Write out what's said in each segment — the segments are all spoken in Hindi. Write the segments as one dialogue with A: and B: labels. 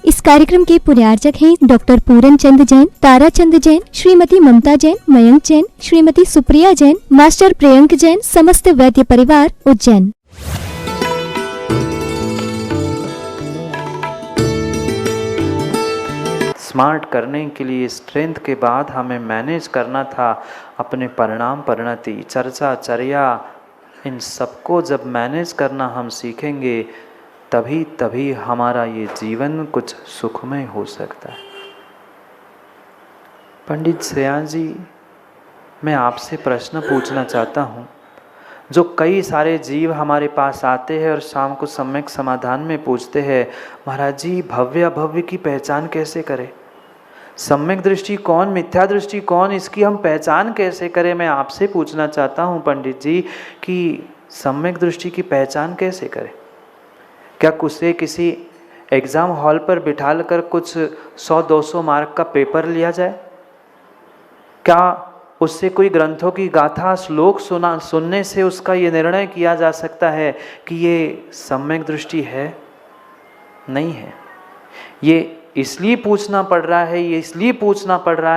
A: इस कार्यक्रम के पुण्यार्चक हैं डॉक्टर पूरन चंद जैन, तारा चंद जैन, श्रीमती ममता जैन, मयंक जैन, श्रीमती सुप्रिया जैन, मास्टर प्रियंक जैन, समस्त वैद्य परिवार उज्जैन।
B: स्मार्ट करने के लिए स्ट्रेंथ के बाद हमें मैनेज करना था अपने परिणाम, परिणति, चर्चा, चर्या, इन सबको जब मैनेज करना हम सीखेंगे तभी हमारा ये जीवन कुछ सुखमय हो सकता है। पंडित श्रेयांश जी, मैं आपसे प्रश्न पूछना चाहता हूँ। जो कई सारे जीव हमारे पास आते हैं और शाम को सम्यक समाधान में पूछते हैं, महाराज जी भव्य अभव्य की पहचान कैसे करें? सम्यक दृष्टि कौन, मिथ्या दृष्टि कौन, इसकी हम पहचान कैसे करें? मैं आपसे पूछना चाहता हूँ पंडित जी कि सम्यक दृष्टि की पहचान कैसे करें? क्या उसे किसी एग्ज़ाम हॉल पर बिठाकर कुछ 100-200 मार्क का पेपर लिया जाए? क्या उससे कोई ग्रंथों की गाथा, श्लोक सुनने से उसका ये निर्णय किया जा सकता है कि ये सम्यक दृष्टि है? नहीं है। ये इसलिए पूछना पड़ रहा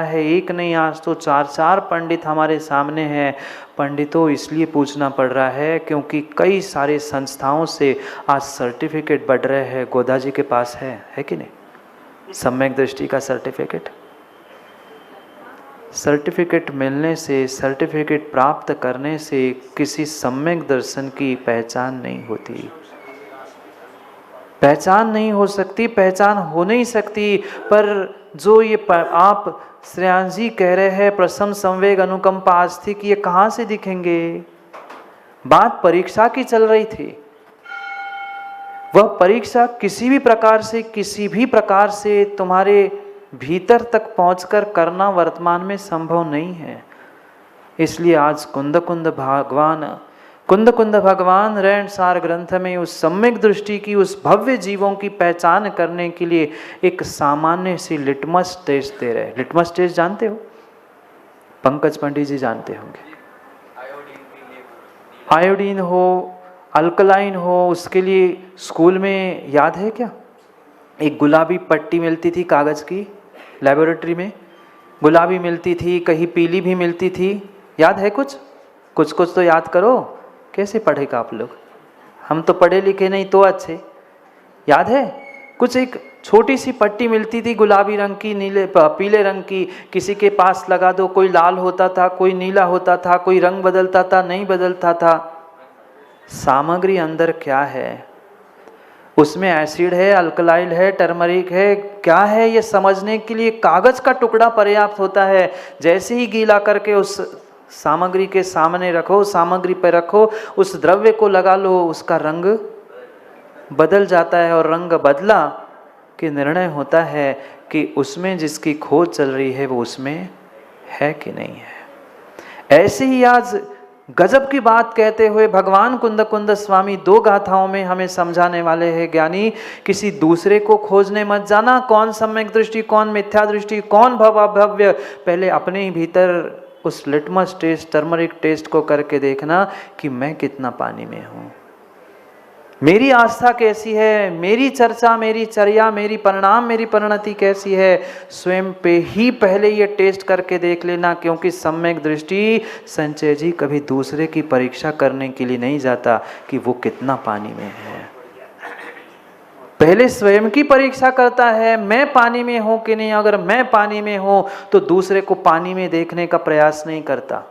B: है, एक नहीं आज तो 4 पंडित हमारे सामने हैं। पंडितों इसलिए पूछना पड़ रहा है क्योंकि कई सारे संस्थाओं से आज सर्टिफिकेट बढ़ रहे हैं। गोदा जी के पास है कि नहीं सम्यक दृष्टि का सर्टिफिकेट मिलने से, सर्टिफिकेट प्राप्त करने से किसी सम्यक दर्शन की पहचान नहीं होती, पहचान नहीं हो सकती, पहचान हो नहीं सकती। पर जो ये आप श्रेयांश जी कह रहे हैं प्रसम संवेग अनुकंपा आस्तिक, ये कहाँ से दिखेंगे? बात परीक्षा की चल रही थी। वह परीक्षा किसी भी प्रकार से तुम्हारे भीतर तक पहुंचकर करना वर्तमान में संभव नहीं है। इसलिए आज कुंद भगवान रैन सार ग्रंथ में उस सम्यक दृष्टि की, उस भव्य जीवों की पहचान करने के लिए एक सामान्य सी लिटमस टेस्ट दे रहे हैं। लिटमस टेस्ट जानते हो? पंकज पंडित जी जानते होंगे। आयोडीन हो, अल्कलाइन हो, उसके लिए स्कूल में याद है क्या, एक गुलाबी पट्टी मिलती थी कागज की, लेबोरेटरी में गुलाबी मिलती थी, कहीं पीली भी मिलती थी। याद है कुछ तो याद करो। कैसे पढ़ेगा आप लोग? हम तो पढ़े लिखे नहीं तो अच्छे। याद है कुछ? एक छोटी सी पट्टी मिलती थी गुलाबी रंग की, पीले रंग की, किसी के पास लगा दो, कोई लाल होता था, कोई नीला होता था, कोई रंग बदलता था, नहीं बदलता था। सामग्री अंदर क्या है? उसमें एसिड है, अल्कलाइल है, टर्मरिक है, क्या है ये समझने के लिए कागज का टुकड़ा पर्याप्त होता है। जैसे ही गीला करके उस सामग्री के सामने रखो, सामग्री पर रखो, उस द्रव्य को लगा लो, उसका रंग बदल जाता है। और रंग बदला कि निर्णय होता है कि उसमें जिसकी खोज चल रही है वो उसमें है कि नहीं है। ऐसे ही आज गजब की बात कहते हुए भगवान कुंद स्वामी 2 गाथाओं में हमें समझाने वाले हैं, ज्ञानी किसी दूसरे को खोजने मत जाना, कौन सम्यक दृष्टि, कौन मिथ्या दृष्टि, कौन भव्य। पहले अपने ही भीतर उस लिटमस टेस्ट, टर्मरिक टेस्ट को करके देखना कि मैं कितना पानी में हूँ, मेरी आस्था कैसी है, मेरी चर्चा, मेरी चर्या, मेरी परिणाम, मेरी परिणति कैसी है। स्वयं पे ही पहले ये टेस्ट करके देख लेना, क्योंकि सम्यक दृष्टि संचय जी कभी दूसरे की परीक्षा करने के लिए नहीं जाता कि वो कितना पानी में है। पहले स्वयं की परीक्षा करता है, मैं पानी में हूं कि नहीं। अगर मैं पानी में हूं तो दूसरे को पानी में देखने का प्रयास नहीं करता।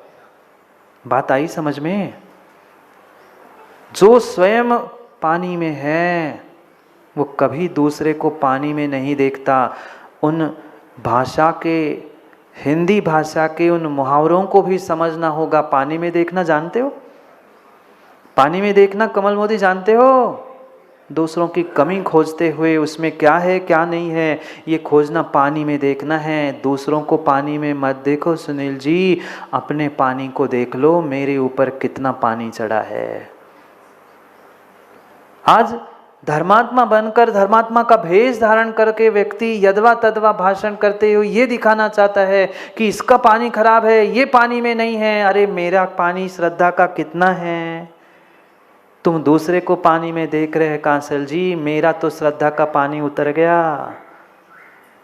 B: बात आई समझ में? जो स्वयं पानी में है वो कभी दूसरे को पानी में नहीं देखता। उन भाषा के, हिंदी भाषा के उन मुहावरों को भी समझना होगा। पानी में देखना जानते हो? पानी में देखना कमल मोदी जानते हो? दूसरों की कमी खोजते हुए उसमें क्या है क्या नहीं है ये खोजना, पानी में देखना है। दूसरों को पानी में मत देखो सुनील जी, अपने पानी को देख लो, मेरे ऊपर कितना पानी चढ़ा है। आज धर्मात्मा बनकर, धर्मात्मा का भेष धारण करके व्यक्ति यदवा तदवा भाषण करते हुए ये दिखाना चाहता है कि इसका पानी खराब है, ये पानी में नहीं है। अरे मेरा पानी श्रद्धा का कितना है? तुम दूसरे को पानी में देख रहे हैं कांसल जी, मेरा तो श्रद्धा का पानी उतर गया,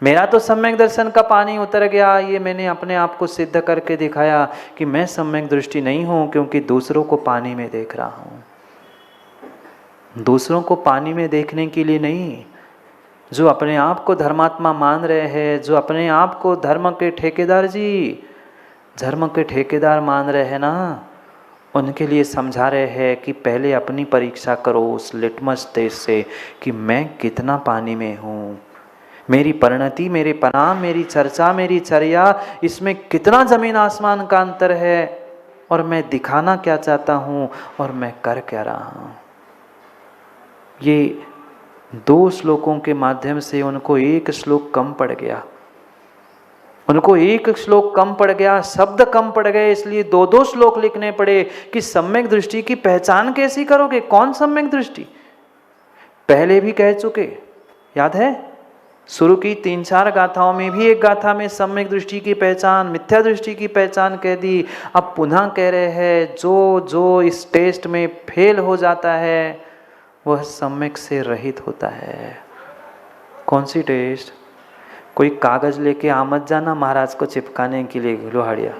B: मेरा तो सम्यक दर्शन का पानी उतर गया। ये मैंने अपने आप को सिद्ध करके दिखाया कि मैं सम्यक दृष्टि नहीं हूँ, क्योंकि दूसरों को पानी में देख रहा हूँ। दूसरों को पानी में देखने के लिए नहीं, जो अपने आप को धर्मात्मा मान रहे हैं, जो अपने आप को धर्म के ठेकेदार जी, धर्म के ठेकेदार मान रहे हैं ना, उनके लिए समझा रहे हैं कि पहले अपनी परीक्षा करो उस लिटमस टेस्ट से कि मैं कितना पानी में हूँ। मेरी परिणति, मेरे परिणाम, मेरी चर्चा, मेरी चर्या, इसमें कितना जमीन आसमान का अंतर है, और मैं दिखाना क्या चाहता हूँ और मैं कर क्या रहा हूँ। ये 2 श्लोकों के माध्यम से उनको एक श्लोक कम पड़ गया, उनको एक श्लोक कम पड़ गया, शब्द कम पड़ गए, इसलिए 2-2 श्लोक लिखने पड़े कि सम्यक दृष्टि की पहचान कैसी करोगे, कौन सम्यक दृष्टि। पहले भी कह चुके, याद है, शुरू की 3-4 गाथाओं में भी एक गाथा में सम्यक दृष्टि की पहचान, मिथ्या दृष्टि की पहचान कह दी। अब पुनः कह रहे हैं जो इस टेस्ट में फेल हो जाता है वह सम्यक से रहित होता है। कौन सी टेस्ट? कोई कागज लेके आ मत जाना महाराज को चिपकाने के लिए लोहाड़िया।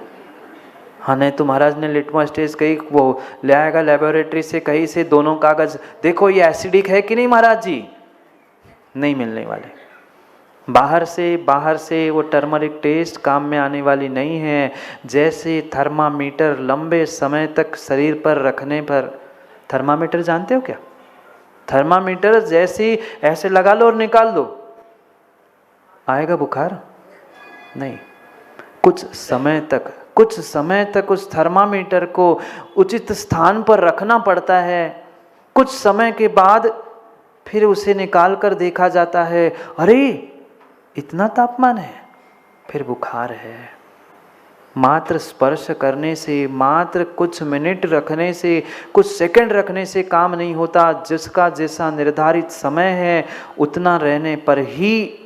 B: हाँ, नहीं तो महाराज ने लिटमस टेस्ट कहीं वो ले आएगा लेबोरेटरी से, कहीं से दोनों कागज, देखो ये एसिडिक है कि नहीं महाराज जी, नहीं मिलने वाले। बाहर से वो टर्मरिक टेस्ट काम में आने वाली नहीं है। जैसे थर्मामीटर लंबे समय तक शरीर पर रखने पर, थर्मामीटर जानते हो क्या? थर्मामीटर जैसे ऐसे लगा लो और निकाल दो, आएगा बुखार? नहीं। कुछ समय तक उस थर्मामीटर को उचित स्थान पर रखना पड़ता है। कुछ समय के बाद फिर उसे निकाल कर देखा जाता है, अरे इतना तापमान है, फिर बुखार है। मात्र स्पर्श करने से, मात्र कुछ मिनट रखने से, कुछ सेकंड रखने से काम नहीं होता। जिसका जैसा निर्धारित समय है उतना रहने पर ही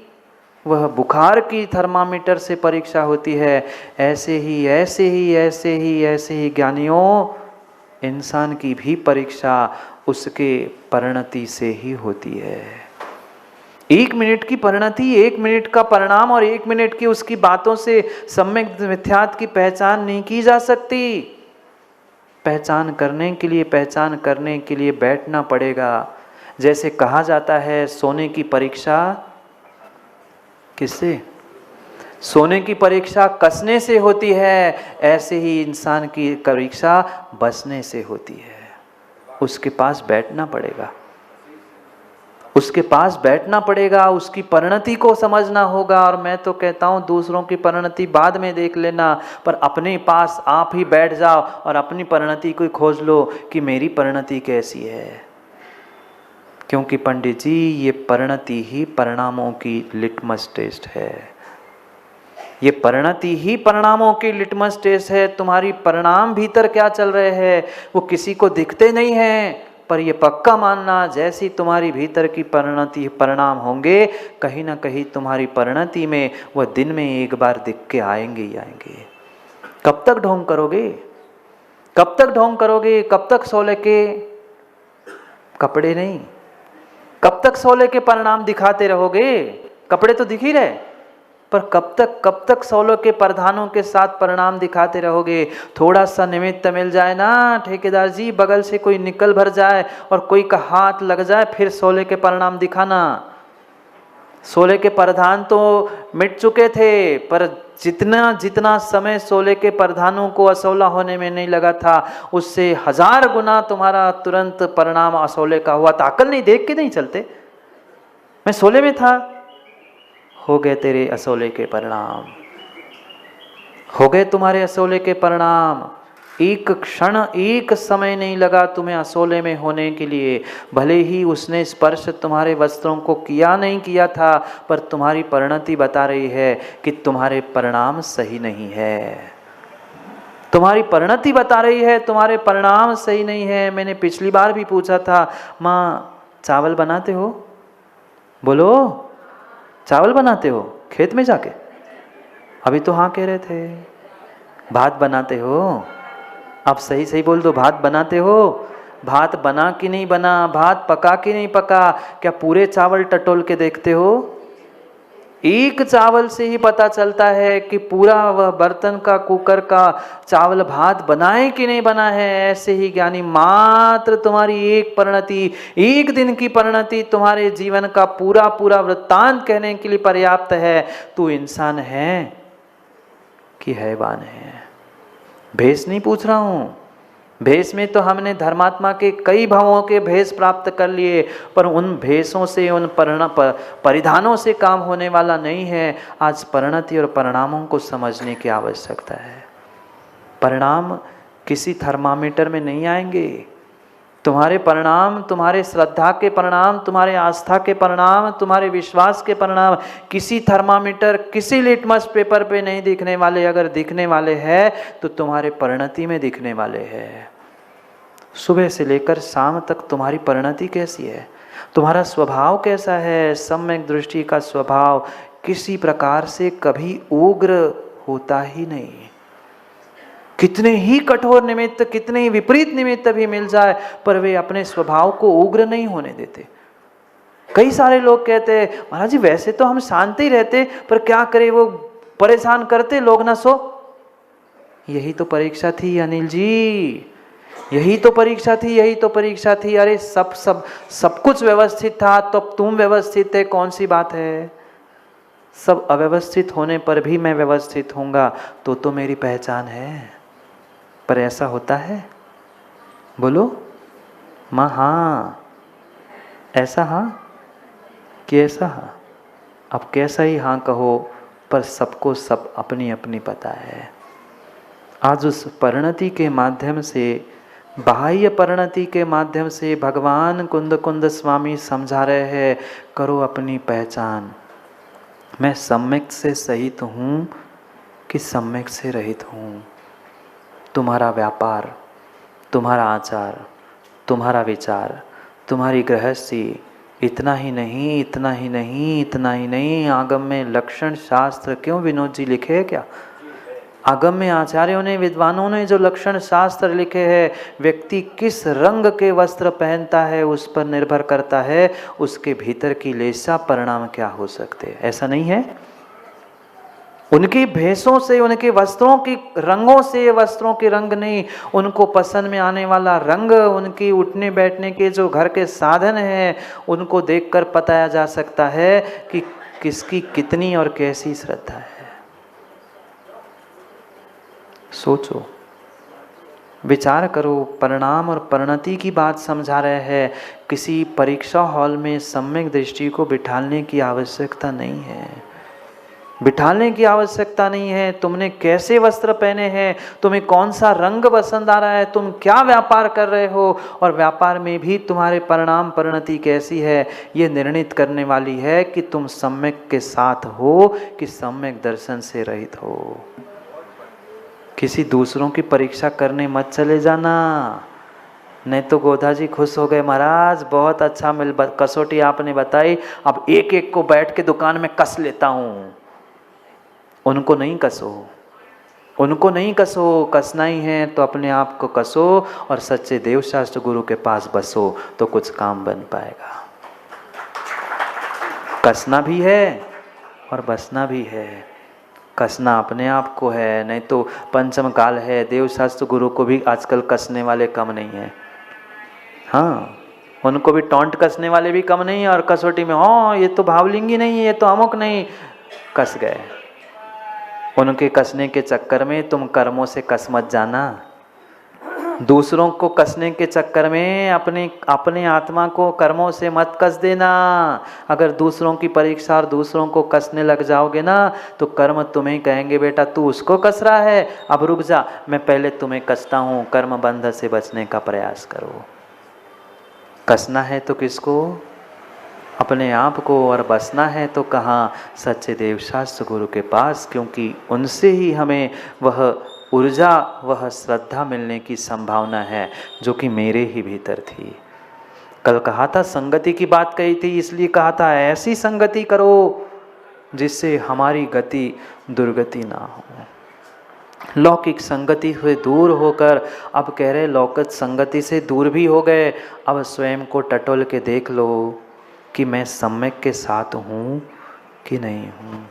B: वह बुखार की थर्मामीटर से परीक्षा होती है। ऐसे ही ज्ञानियों, इंसान की भी परीक्षा उसके परिणति से ही होती है। 1 मिनट की परिणति, 1 मिनट का परिणाम और 1 मिनट की उसकी बातों से सम्यक मिथ्यात्व की पहचान नहीं की जा सकती। पहचान करने के लिए बैठना पड़ेगा। जैसे कहा जाता है सोने की परीक्षा किससे? सोने की परीक्षा कसने से होती है, ऐसे ही इंसान की परीक्षा बसने से होती है। उसके पास बैठना पड़ेगा, उसकी परिणति को समझना होगा। और मैं तो कहता हूँ दूसरों की परिणति बाद में देख लेना, पर अपने पास आप ही बैठ जाओ और अपनी परिणति को खोज लो कि मेरी परिणति कैसी है। क्योंकि पंडित जी ये परिणति ही परिणामों की लिटमस टेस्ट है। ये परिणति ही परिणामों की लिटमस टेस्ट है। तुम्हारी परिणाम भीतर क्या चल रहे हैं वो किसी को दिखते नहीं हैं, पर ये पक्का मानना जैसी तुम्हारी भीतर की परिणति परिणाम होंगे, कहीं ना कहीं तुम्हारी परिणति में वह दिन में एक बार दिख के आएंगे ही आएंगे। कब तक ढोंग करोगे? कब तक सोले के कपड़े नहीं, कब तक सोले के परिणाम दिखाते रहोगे? कपड़े तो दिख ही रहे, पर कब तक सोले के प्रधानों के साथ परिणाम दिखाते रहोगे? थोड़ा सा निमित्त मिल जाए ना ठेकेदार जी, बगल से कोई निकल भर जाए और कोई का हाथ लग जाए, फिर सोले के परिणाम दिखाना। सोले के प्रधान तो मिट चुके थे, पर जितना समय सोले के प्रधानों को असोला होने में नहीं लगा था, उससे 1000 गुना तुम्हारा तुरंत परिणाम असोले का हुआ था। अकल नहीं, देख के नहीं चलते। मैं सोले में था, हो गए तेरे असोले के परिणाम, हो गए तुम्हारे असोले के परिणाम। एक क्षण, एक समय नहीं लगा तुम्हें असोले में होने के लिए। भले ही उसने स्पर्श तुम्हारे वस्त्रों को किया नहीं किया था, पर तुम्हारी परिणति बता रही है कि तुम्हारे परिणाम सही नहीं है। तुम्हारी परिणति बता रही है तुम्हारे परिणाम सही नहीं है। मैंने पिछली बार भी पूछा था, माँ चावल बनाते हो? बोलो, चावल बनाते हो खेत में जाके? अभी तो हाँ कह रहे थे। भात बनाते हो? अब सही बोल दो, भात बनाते हो? भात बना कि नहीं बना, भात पका कि नहीं पका, क्या पूरे चावल टटोल के देखते हो? एक चावल से ही पता चलता है कि पूरा वह बर्तन का, कुकर का चावल भात बनाए कि नहीं बना है। ऐसे ही ज्ञानी मात्र तुम्हारी एक परिणति, एक दिन की परिणति तुम्हारे जीवन का पूरा पूरा वृत्तांत कहने के लिए पर्याप्त है। तू इंसान है कि हैवान है? भेष नहीं पूछ रहा हूं, भेष में तो हमने धर्मात्मा के कई भावों के भेष प्राप्त कर लिए, पर उन भेषों से, उन परिधानों से काम होने वाला नहीं है। आज परिणति और परिणामों को समझने की आवश्यकता है। परिणाम किसी थर्मामीटर में नहीं आएंगे। तुम्हारे परिणाम, तुम्हारे श्रद्धा के परिणाम, तुम्हारे आस्था के परिणाम, तुम्हारे विश्वास के परिणाम किसी थर्मामीटर, किसी लिटमस पेपर पे नहीं दिखने वाले। अगर दिखने वाले हैं तो तुम्हारे परिणति में दिखने वाले हैं। सुबह से लेकर शाम तक तुम्हारी परिणति कैसी है, तुम्हारा स्वभाव कैसा है। सम्यक दृष्टि का स्वभाव किसी प्रकार से कभी उग्र होता ही नहीं। कितने ही कठोर निमित्त, कितने ही विपरीत निमित्त भी मिल जाए, पर वे अपने स्वभाव को उग्र नहीं होने देते। कई सारे लोग कहते हैं महाराज जी वैसे तो हम शांत ही रहते, पर क्या करें वो परेशान करते लोग ना। सो यही तो परीक्षा थी अनिल जी, यही तो परीक्षा थी, यही तो परीक्षा थी। अरे सब कुछ व्यवस्थित था तो अब तुम व्यवस्थित है, कौन सी बात है? सब अव्यवस्थित होने पर भी मैं व्यवस्थित होऊंगा तो मेरी पहचान है। पर ऐसा होता है? बोलो माँ हाँ, ऐसा हाँ कि ऐसा हाँ? अब कैसा ही हाँ कहो, पर सबको सब अपनी अपनी पता है। आज उस परिणति के माध्यम से, बाह्य परिणति के माध्यम से भगवान कुंद कुंद स्वामी समझा रहे हैं, करो अपनी पहचान। मैं सम्यक से सहित हूँ कि सम्यक से रहित हूँ। तुम्हारा व्यापार, तुम्हारा आचार, तुम्हारा विचार, तुम्हारी गृहस्थी, इतना ही नहीं, इतना ही नहीं, इतना ही नहीं। आगम में लक्षण शास्त्र क्यों विनोद जी लिखे हैं क्या? आगम में आचार्यों ने, विद्वानों ने जो लक्षण शास्त्र लिखे हैं, व्यक्ति किस रंग के वस्त्र पहनता है उस पर निर्भर करता है उसके भीतर की लेसा परिणाम क्या हो सकते हैं। ऐसा नहीं है? उनकी भेषों से, उनके वस्त्रों की रंगों से, वस्त्रों के रंग नहीं, उनको पसंद में आने वाला रंग, उनकी उठने बैठने के जो घर के साधन हैं, उनको देखकर बताया जा सकता है कि किसकी कितनी और कैसी श्रद्धा है। सोचो, विचार करो। परिणाम और परिणति की बात समझा रहे हैं। किसी परीक्षा हॉल में सम्यक दृष्टि को बिठाने की आवश्यकता नहीं है, बिठाने की आवश्यकता नहीं है। तुमने कैसे वस्त्र पहने हैं, तुम्हें कौन सा रंग पसंद आ रहा है, तुम क्या व्यापार कर रहे हो, और व्यापार में भी तुम्हारे परिणाम परिणति कैसी है, ये निर्णित करने वाली है कि तुम सम्यक के साथ हो कि सम्यक दर्शन से रहित हो। किसी दूसरों की परीक्षा करने मत चले जाना, नहीं तो गोधा जी खुश हो गए, महाराज बहुत अच्छा कसौटी आपने बताई, अब एक एक को बैठ के दुकान में कस लेता हूँ। उनको नहीं कसो, उनको नहीं कसो। कसना ही है तो अपने आप को कसो और सच्चे देवशास्त्र गुरु के पास बसो तो कुछ काम बन पाएगा। कसना भी है और बसना भी है। कसना अपने आप को है, नहीं तो पंचम काल है। देवशास्त्र गुरु को भी आजकल कसने वाले कम नहीं है। हाँ, उनको भी टोंट कसने वाले भी कम नहीं है। और कसौटी में हाँ ये तो भावलिंगी नहीं है, ये तो अमुक नहीं, कस गए। उनके कसने के चक्कर में तुम कर्मों से कस मत जाना। दूसरों को कसने के चक्कर में अपने आत्मा को कर्मों से मत कस देना। अगर दूसरों की परीक्षा और दूसरों को कसने लग जाओगे ना तो कर्म तुम्हें कहेंगे बेटा तू उसको कस रहा है, अब रुक जा, मैं पहले तुम्हें कसता हूँ। कर्म बंध से बचने का प्रयास करो। कसना है तो किसको? अपने आप को। और बसना है तो कहाँ? सच्चे देवशास्त्र गुरु के पास, क्योंकि उनसे ही हमें वह ऊर्जा, वह श्रद्धा मिलने की संभावना है जो कि मेरे ही भीतर थी। कल कहा था संगति की बात कही थी, इसलिए कहा था ऐसी संगति करो जिससे हमारी गति दुर्गति ना हो। लौकिक संगति से दूर होकर अब कह रहे लौकिक संगति से दूर भी हो गए, अब स्वयं को टटोल के देख लो कि मैं सम्यक के साथ हूँ कि नहीं हूँ।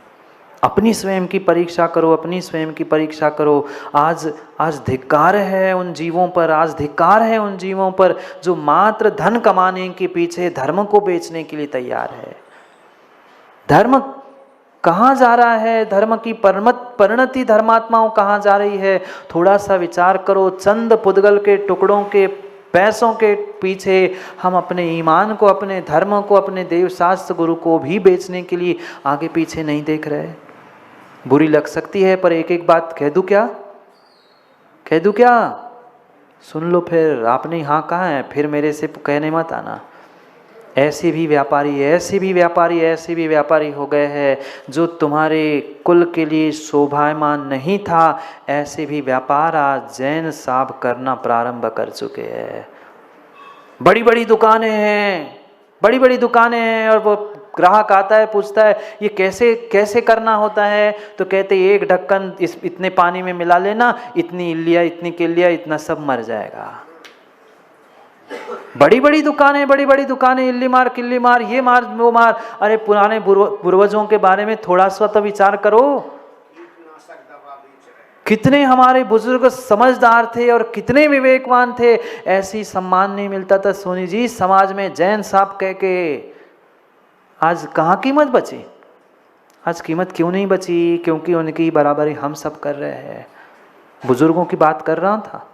B: अपनी स्वयं की परीक्षा करो, अपनी स्वयं की परीक्षा करो। आज धिक्कार है उन जीवों पर, आज धिक्कार है उन जीवों पर जो मात्र धन कमाने के पीछे धर्म को बेचने के लिए तैयार है। धर्म कहाँ जा रहा है? धर्म की परिणति धर्मात्माओं कहाँ जा रही है? थोड़ा सा विचार करो। चंद पुद्गल के टुकड़ों के पैसों के पीछे हम अपने ईमान को, अपने धर्म को, अपने देव शास्त्र गुरु को भी बेचने के लिए आगे पीछे नहीं देख रहे। बुरी लग सकती है पर एक एक बात कह दूं क्या? कह दूं क्या? सुन लो फिर। आपने हाँ कहा है, फिर मेरे से कहने मत आना। ऐसे भी व्यापारी हो गए हैं जो तुम्हारे कुल के लिए शोभायमान नहीं था। ऐसे भी व्यापार आज जैन साहब करना प्रारंभ कर चुके हैं। बड़ी बड़ी दुकानें हैं और वो ग्राहक आता है, पूछता है ये कैसे करना होता है, तो कहते एक ढक्कन इतने पानी में मिला लेना, इतनी इल्लिया, इतनी किल्लिया, इतना सब मर जाएगा। बड़ी बड़ी दुकानें, इल्ली मार, किल्ली मार, ये मार, वो मार। अरे पुराने पूर्वजों के बारे में थोड़ा सा तो विचार करो। कितने हमारे बुजुर्ग समझदार थे और कितने विवेकवान थे। ऐसी सम्मान नहीं मिलता था सोनी जी समाज में जैन साहब कह के। आज कहाँ कीमत बची? आज कीमत क्यों नहीं बची? क्योंकि उनकी बराबरी हम सब कर रहे हैं। बुजुर्गों की बात कर रहा था।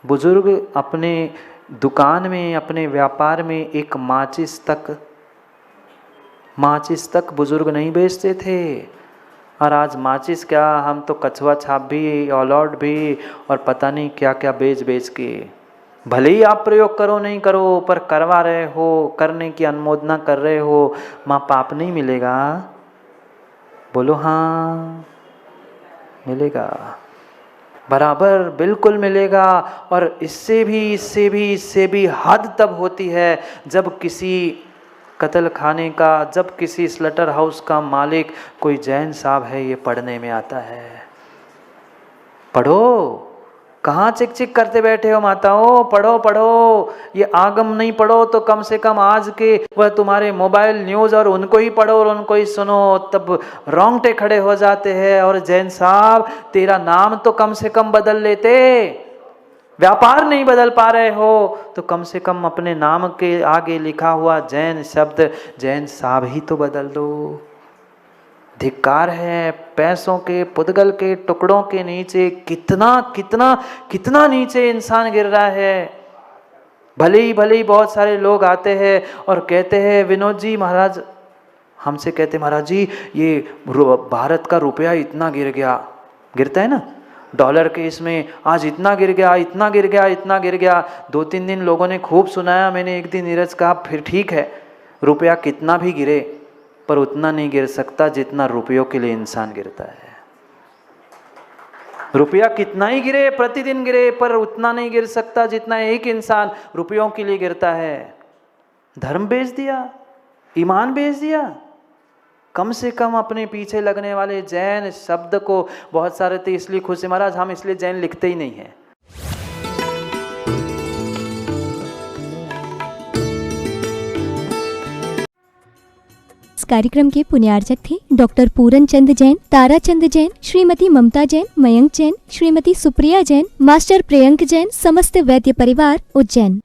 B: बुजुर्ग अपने दुकान में, अपने व्यापार में एक माचिस तक बुजुर्ग नहीं बेचते थे। और आज माचिस क्या, हम तो कछुआ छाप भी, ऑल आउट भी और पता नहीं क्या क्या बेच के, भले ही आप प्रयोग करो नहीं करो पर करवा रहे हो, करने की अनुमोदना कर रहे हो। माँ पाप नहीं मिलेगा? बोलो हाँ, मिलेगा, बराबर बिल्कुल मिलेगा। और इससे भी हद तब होती है जब किसी कत्ल खाने का, जब किसी स्लटर हाउस का मालिक कोई जैन साहब है, ये पढ़ने में आता है। पढ़ो, कहाँ चिक चिक करते बैठे हो माताओं? पढ़ो। ये आगम नहीं पढ़ो तो कम से कम आज के वह तुम्हारे मोबाइल न्यूज़ और उनको ही पढ़ो और उनको ही सुनो, तब रोंगटे खड़े हो जाते हैं। और जैन साहब तेरा नाम तो कम से कम बदल लेते। व्यापार नहीं बदल पा रहे हो तो कम से कम अपने नाम के आगे लिखा हुआ जैन शब्द जैन साहब ही तो बदल दो। धिक्कार है पैसों के, पुद्गल के टुकड़ों के नीचे कितना नीचे इंसान गिर रहा है। भले ही बहुत सारे लोग आते हैं और कहते हैं विनोद जी महाराज, हमसे कहते महाराज जी ये भारत का रुपया इतना गिर गया, गिरता है ना डॉलर के, इसमें आज इतना गिर गया। 2-3 दिन लोगों ने खूब सुनाया। मैंने एक दिन नीरज कहा फिर ठीक है, रुपया कितना भी गिरे पर उतना नहीं गिर सकता जितना रुपयों के लिए इंसान गिरता है। रुपया कितना ही गिरे, प्रतिदिन गिरे, पर उतना नहीं गिर सकता जितना एक इंसान रुपयों के लिए गिरता है। धर्म बेच दिया, ईमान बेच दिया। कम से कम अपने पीछे लगने वाले जैन शब्द को बहुत सारे थे, इसलिए खुश महाराज हम इसलिए जैन लिखते ही नहीं हैं।
A: इस कार्यक्रम के पुण्यार्चक थे डॉक्टर पूरन चंद जैन, तारा चंद जैन, श्रीमती ममता जैन, मयंक जैन, श्रीमती सुप्रिया जैन, मास्टर प्रियंक जैन, समस्त वैद्य परिवार उज्जैन।